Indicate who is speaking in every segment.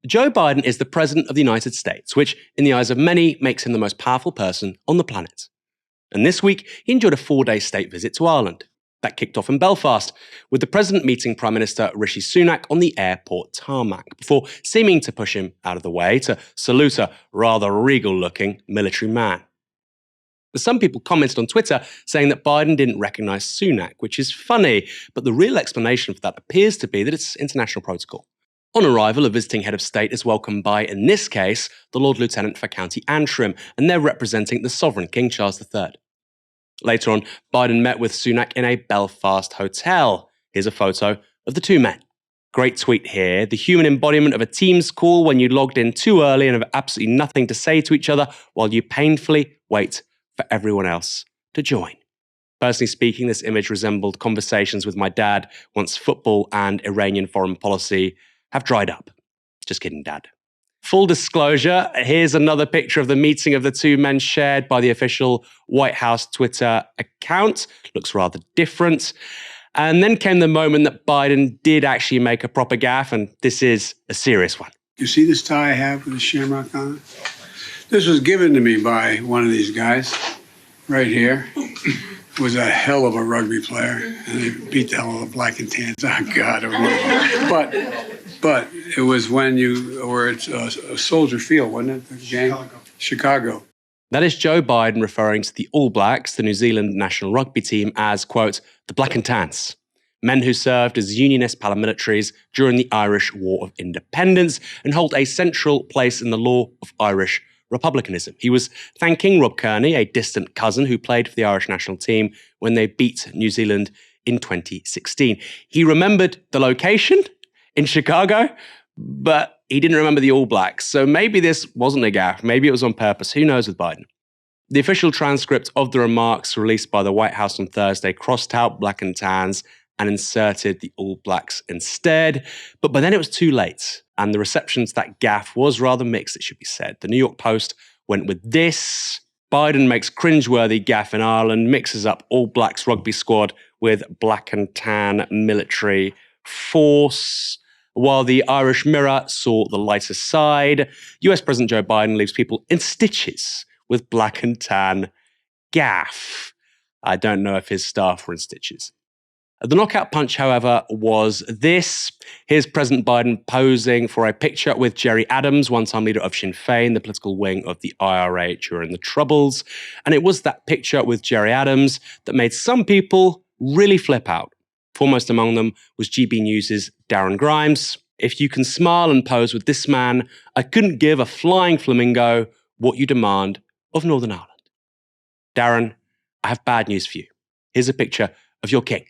Speaker 1: Joe Biden is the President of the United States, which, in the eyes of many, makes him the most powerful person on the planet. And this week, he enjoyed a 4-day state visit to Ireland. That kicked off in Belfast, with the President meeting Prime Minister Rishi Sunak on the airport tarmac, before seeming to push him out of the way to salute a rather regal-looking military man. Some people commented on Twitter saying that Biden didn't recognise Sunak, which is funny, but the real explanation for that appears to be that it's international protocol. On arrival, a visiting head of state is welcomed by, in this case, the Lord Lieutenant for County Antrim, and they're representing the sovereign, King Charles III. Later on, Biden met with Sunak in a Belfast hotel. Here's a photo of the two men. Great tweet here. The human embodiment of a Teams call when you logged in too early and have absolutely nothing to say to each other while you painfully wait for everyone else to join. Personally speaking, this image resembled conversations with my dad once football and Iranian foreign policy have dried up. Just kidding, Dad. Full disclosure, here's another picture of the meeting of the two men shared by the official White House Twitter account. Looks rather different. And then came the moment that Biden did actually make a proper gaffe, and this is a serious one.
Speaker 2: You see this tie I have with the shamrock on it? This was given to me by one of these guys right here. Was a hell of a rugby player, and they beat the hell out of the black and tans. Oh, God. But it was when you were at a Soldier Field, wasn't it? The game? Chicago.
Speaker 1: That is Joe Biden referring to the All Blacks, the New Zealand national rugby team, as, quote, the black and tans. Men who served as unionist paramilitaries during the Irish War of Independence and hold a central place in the law of Irish republicanism. He was thanking Rob Kearney, a distant cousin who played for the Irish national team when they beat New Zealand in 2016. He remembered the location in Chicago, but he didn't remember the All Blacks. So maybe this wasn't a gaffe. Maybe it was on purpose. Who knows with Biden? The official transcript of the remarks released by the White House on Thursday crossed out black and tans and inserted the All Blacks instead. But by then it was too late, and the reception to that gaffe was rather mixed, it should be said. The New York Post went with this: Biden makes cringeworthy gaffe in Ireland, mixes up All Blacks rugby squad with black and tan military force. While the Irish Mirror saw the lighter side, US President Joe Biden leaves people in stitches with black and tan gaffe. I don't know if his staff were in stitches. The knockout punch, however, was this. Here's President Biden posing for a picture with Gerry Adams, one-time leader of Sinn Féin, the political wing of the IRA during the Troubles. And it was that picture with Gerry Adams that made some people really flip out. Foremost among them was GB News' Darren Grimes. If you can smile and pose with this man, I couldn't give a flying flamingo what you demand of Northern Ireland. Darren, I have bad news for you. Here's a picture of your king.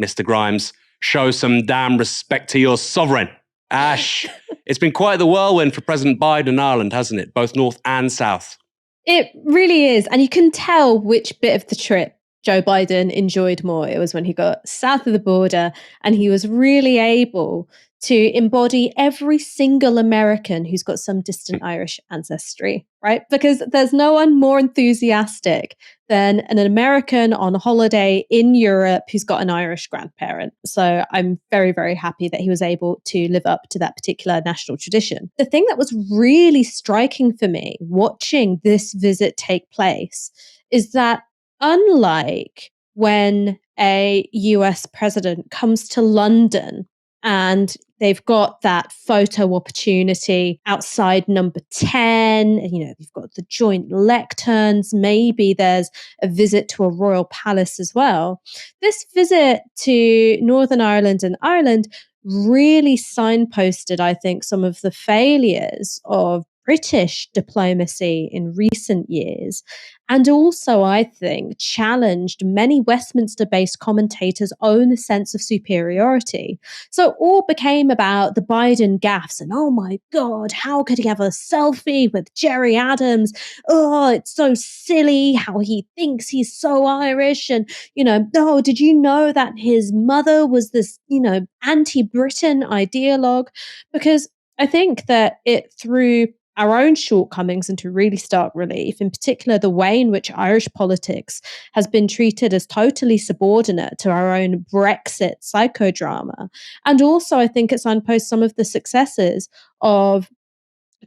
Speaker 1: Mr. Grimes, show some damn respect to your sovereign. Ash, it's been quite the whirlwind for President Biden in Ireland, hasn't it? Both north and south.
Speaker 3: It really is. And you can tell which bit of the trip Joe Biden enjoyed more. It was when he got south of the border and he was really able to embody every single American who's got some distant Irish ancestry, right? Because there's no one more enthusiastic than an American on holiday in Europe who's got an Irish grandparent. So I'm very, very happy that he was able to live up to that particular national tradition. The thing that was really striking for me watching this visit take place is that unlike when a US president comes to London and they've got that photo opportunity outside number 10. You know, you've got the joint lecterns. Maybe there's a visit to a royal palace as well. This visit to Northern Ireland and Ireland really signposted, I think, some of the failures of British diplomacy in recent years, and also, I think, challenged many Westminster-based commentators' own sense of superiority. So it all became about the Biden gaffes and, oh my God, how could he have a selfie with Gerry Adams? Oh, it's so silly how he thinks he's so Irish. And, you know, oh, did you know that his mother was this, you know, anti-Britain ideologue? Because I think that it threw our own shortcomings into really stark relief, in particular, the way in which Irish politics has been treated as totally subordinate to our own Brexit psychodrama. And also, I think it signposts some of the successes of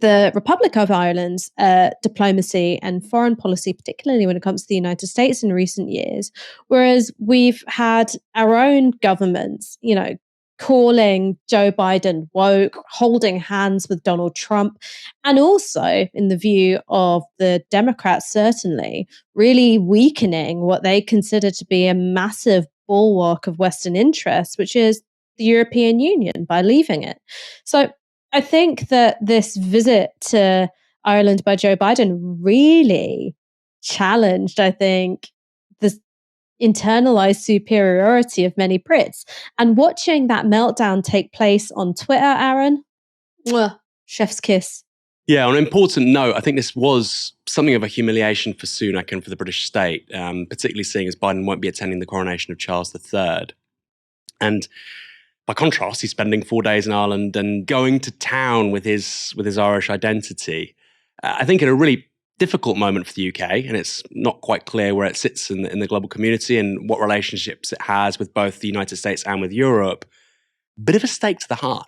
Speaker 3: the Republic of Ireland's diplomacy and foreign policy, particularly when it comes to the United States in recent years, whereas we've had our own governments, calling Joe Biden woke, holding hands with Donald Trump, and also, in the view of the Democrats, certainly really weakening what they consider to be a massive bulwark of Western interests, which is the European Union, by leaving it. So I think that this visit to Ireland by Joe Biden really challenged, I think, the internalized superiority of many Brits. And watching that meltdown take place on Twitter, Aaron, mwah, chef's kiss.
Speaker 1: Yeah, on an important note, I think this was something of a humiliation for Sunak and for the British state, particularly seeing as Biden won't be attending the coronation of Charles III. And by contrast, he's spending 4 days in Ireland and going to town with his Irish identity. I think in a really difficult moment for the UK, and it's not quite clear where it sits in the global community and what relationships it has with both the United States and with Europe. Bit of a stake to the heart.